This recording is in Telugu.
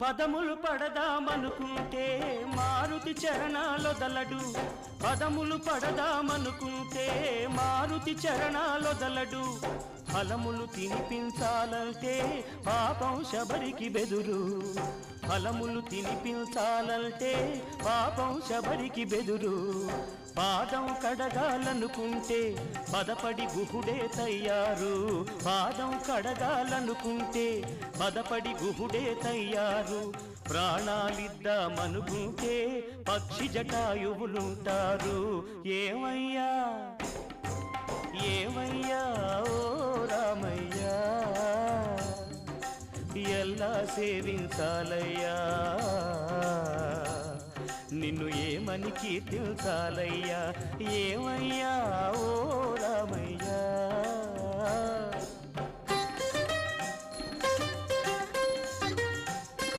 పదములు పడదామనుకుంటే మారుతి చరణాలొదలడు పదములు పడదామనుకుంటే మారుతి చరణాలొదలడు ఫలములు తినిపించాలంటే పాపం శబరికి బెదురు ఫలములు తినిపించాలంటే పాపం శబరికి బెదురు పాదం కడగాలనుకుంటే పదపడి గుహుడే తయ్యారు పాదం కడగాలనుకుంటే పదపడి గుహుడే తయ్యారు ప్రాణాలిద్దామనుకుంటే పక్షి జటాయువులుంటారు ఏమయ్యా ఏమయ్యా ఓ రామయ్యా ఎలా సేవించాలయ్యా నిన్ను ఏమని కీర్తించాలయ్యా ఏమయ్యా ఓ రామయ్యా